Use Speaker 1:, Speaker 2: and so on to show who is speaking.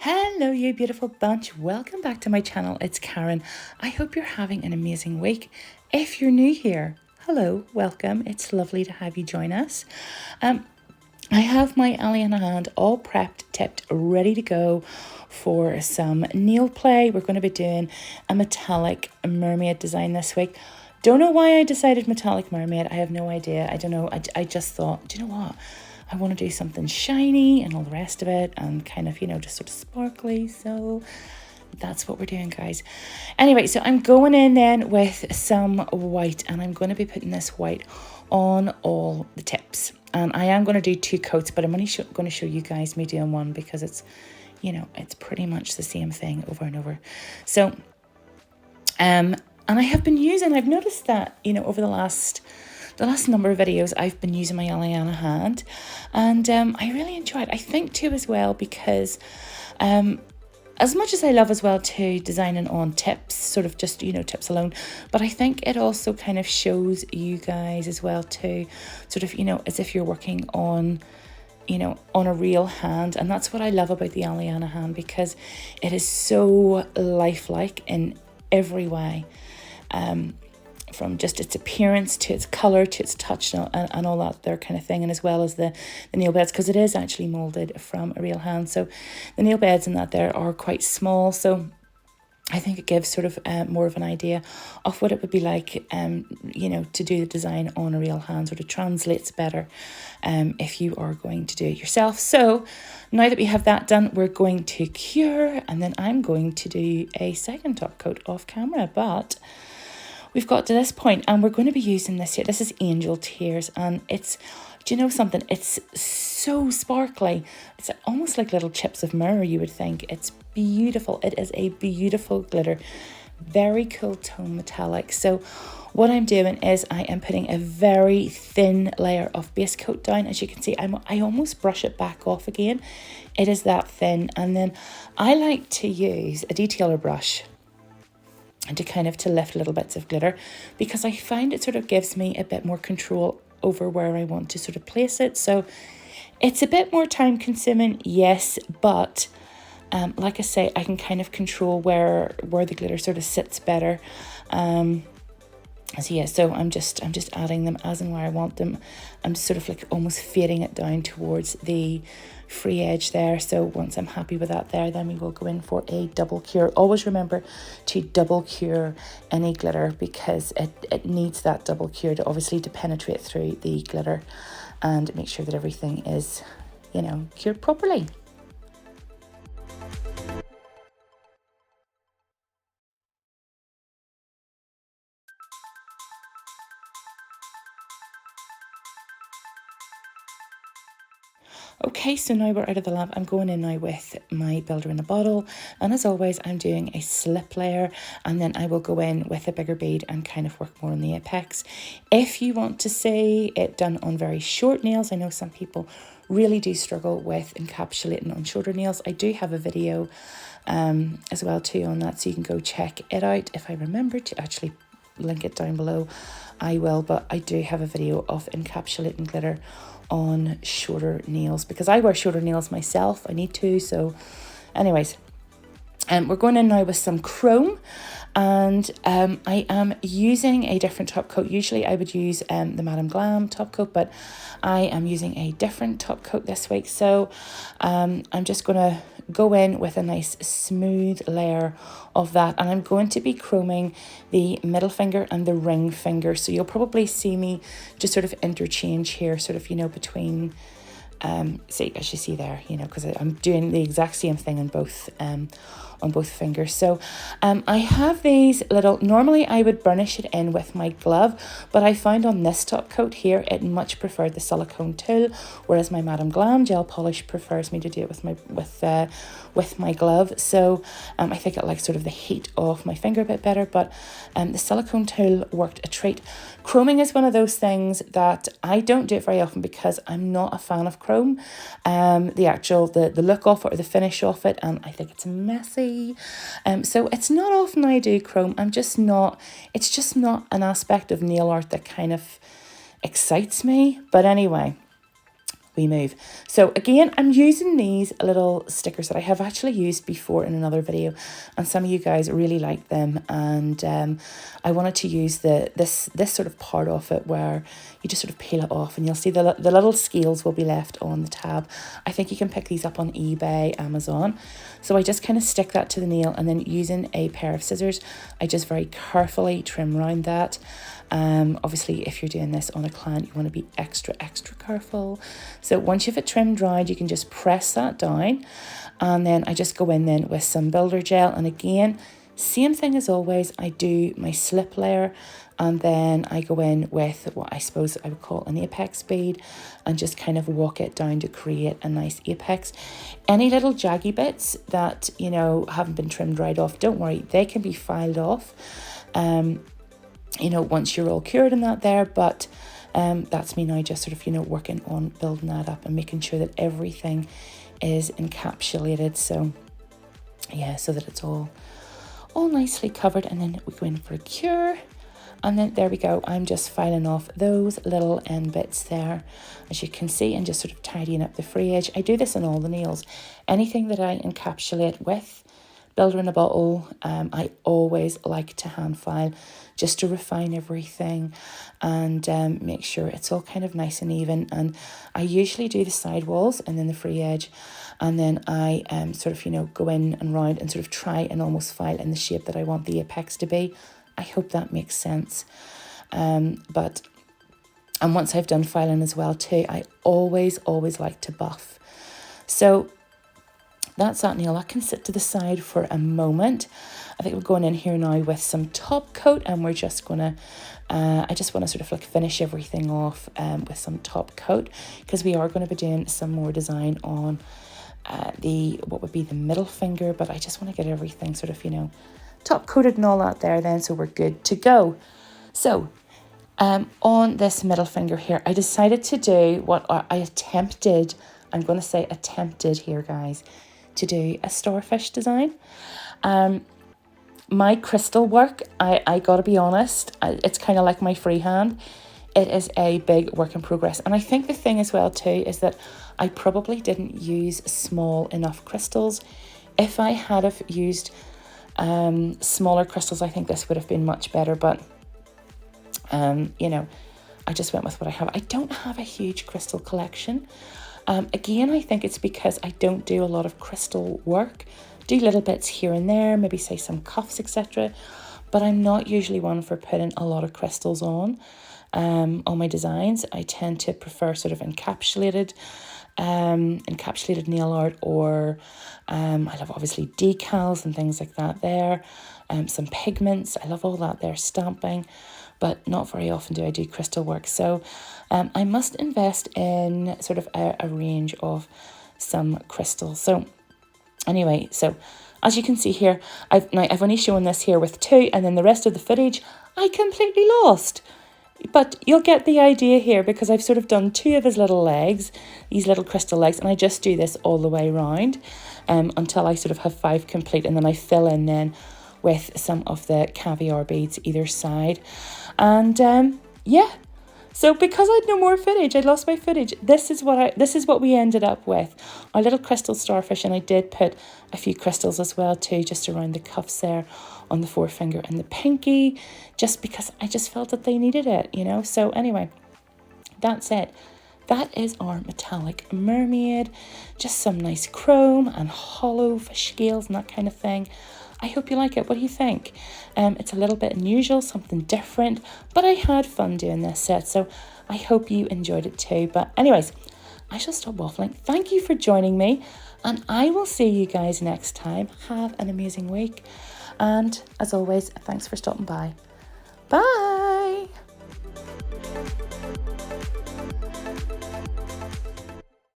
Speaker 1: Hello, you beautiful bunch. Welcome back to my channel. It's Karen. I hope you're having an amazing week. If you're new here, hello, welcome. It's lovely to have you join us. I have my Aleana hand all prepped, tipped, ready to go for some nail play. We're going to be doing a metallic mermaid design this week. Don't know why I decided metallic mermaid. I have no idea. I don't know. I just thought, do you know what? I want to do something shiny and all the rest of it and kind of, just sort of sparkly. So that's what we're doing, guys. Anyway, so I'm going in then with some white and I'm going to be putting this white on all the tips. And I am going to do 2 coats, but I'm only going to show you guys me doing one because it's, it's pretty much the same thing over and over. So, and I have been using, I've noticed that, over the last number of videos I've been using my Aleana hand, and I really enjoy it. I think too as well because as much as I love as well to designing on tips, sort of just tips alone, but I think it also kind of shows you guys as well to sort of as if you're working on on a real hand. And that's what I love about the Aleana hand, because it is so lifelike in every way. From just its appearance to its colour to its touch and all that there kind of thing, and as well as the nail beds, because it is actually moulded from a real hand. So the nail beds in that there are quite small, so I think it gives sort of more of an idea of what it would be like to do the design on a real hand. Sort of translates better if you are going to do it yourself. So now that we have that done, we're going to cure, and then I'm going to do a second top coat off camera. But we've got to this point and we're going to be using this here. This is Angel Tears, and it's, do you know something? It's so sparkly. It's almost like little chips of mirror, you would think. It's beautiful. It is a beautiful glitter. Very cool tone metallic. So what I'm doing is I am putting a very thin layer of base coat down. As you can see, I almost brush it back off again. It is that thin. And then I like to use a detailer brush and to lift little bits of glitter, because I find it sort of gives me a bit more control over where I want to sort of place it. So it's a bit more time consuming, yes, but like I say, I can kind of control where the glitter sort of sits better. So yeah, so I'm just adding them as and where I want them. I'm sort of like almost fading it down towards the free edge there. So once I'm happy with that there, then we will go in for a double cure. Always remember to double cure any glitter, because it needs that double cure to obviously to penetrate through the glitter and make sure that everything is, cured properly. Okay, so now we're out of the lamp. I'm going in now with my builder in a bottle, and as always I'm doing a slip layer, and then I will go in with a bigger bead and kind of work more on the apex. If you want to see it done on very short nails, I know some people really do struggle with encapsulating on shorter nails. I do have a video as well too on that, so you can go check it out. If I remember to actually link it down below, I will, but I do have a video of encapsulating glitter on shorter nails, because I wear shorter nails myself. I need to. So anyways, we're going in now with some chrome, and I am using a different top coat. Usually I would use the Madame Glam top coat, but I am using a different top coat this week. So I'm just going to go in with a nice smooth layer of that, and I'm going to be chroming the middle finger and the ring finger. So you'll probably see me just sort of interchange here, sort of between see, as you see there, because I'm doing the exact same thing on both fingers. So I have these little, normally I would burnish it in with my glove, but I found on this top coat here it much preferred the silicone tool, whereas my Madame Glam gel polish prefers me to do it with my glove. So I think it likes sort of the heat of my finger a bit better, but the silicone tool worked a treat. Chroming is one of those things that I don't do it very often because I'm not a fan of chrome. The look of it or the finish of it, and I think it's messy. So it's not often I do chrome. It's just not an aspect of nail art that kind of excites me. But anyway, we move. So again, I'm using these little stickers that I have actually used before in another video, and some of you guys really like them, and I wanted to use this sort of part of it where you just sort of peel it off, and you'll see the little scales will be left on the tab. I think you can pick these up on eBay, Amazon. So I just kind of stick that to the nail, and then using a pair of scissors, I just very carefully trim around that. Obviously, if you're doing this on a client, you want to be extra careful. So once you've it trimmed dried, you can just press that down, and then I just go in then with some builder gel, and again, same thing as always, I do my slip layer, and then I go in with what I suppose I would call an apex bead, and just kind of walk it down to create a nice apex. Any little jaggy bits that, you know, haven't been trimmed right off, don't worry, they can be filed off, you know, once you're all cured in that there, but that's me now just sort of, you know, working on building that up and making sure that everything is encapsulated. So yeah, so that it's all nicely covered, and then we go in for a cure, and then there we go. I'm just filing off those little end bits there, as you can see, and just sort of tidying up the free edge. I do this on all the nails. Anything that I encapsulate with builder in a bottle, I always like to hand file just to refine everything and make sure it's all kind of nice and even. And I usually do the side walls and then the free edge, and then I sort of, you know, go in and round and sort of try and almost file in the shape that I want the apex to be. I hope that makes sense. And once I've done filing as well too, I always like to buff. So that's that nail. That can sit to the side for a moment. I think we're going in here now with some top coat, and we're just gonna, I just want to sort of like finish everything off with some top coat, because we are going to be doing some more design on what would be the middle finger, but I just want to get everything sort of, you know, top coated and all that there then, so we're good to go. So on this middle finger here, I decided to do what I attempted, I'm going to say attempted here, guys, to do a starfish design. My crystal work, I gotta be honest, it's kind of like my freehand. It is a big work in progress. And I think the thing as well too is that I probably didn't use small enough crystals. If I had have used smaller crystals, I think this would have been much better, but you know, I just went with what I have. I don't have a huge crystal collection. Again, I think it's because I don't do a lot of crystal work. Do little bits here and there, maybe say some cuffs, etc. But I'm not usually one for putting a lot of crystals on my designs. I tend to prefer sort of encapsulated nail art, or I love obviously decals and things like that there. Some pigments, I love all that there, stamping, but not very often do I do crystal work. So I must invest in sort of a range of some crystals. So anyway, so as you can see here, I've only shown this here with 2, and then the rest of the footage I completely lost. But you'll get the idea here, because I've sort of done 2 of his little legs, these little crystal legs, and I just do this all the way around until I sort of have 5 complete, and then I fill in then with some of the caviar beads either side. And yeah, so because I had no more footage, I lost my footage. This is what we ended up with, our little crystal starfish, and I did put a few crystals as well too, just around the cuffs there on the forefinger and the pinky, just because I just felt that they needed it, you know. So anyway, that's it. That is our metallic mermaid, just some nice chrome and hollow fish scales and that kind of thing. I hope you like it. What do you think? It's a little bit unusual, something different, but I had fun doing this set, so I hope you enjoyed it too. But anyways, I shall stop waffling. Thank you for joining me, and I will see you guys next time. Have an amazing week, and as always, thanks for stopping by. Bye.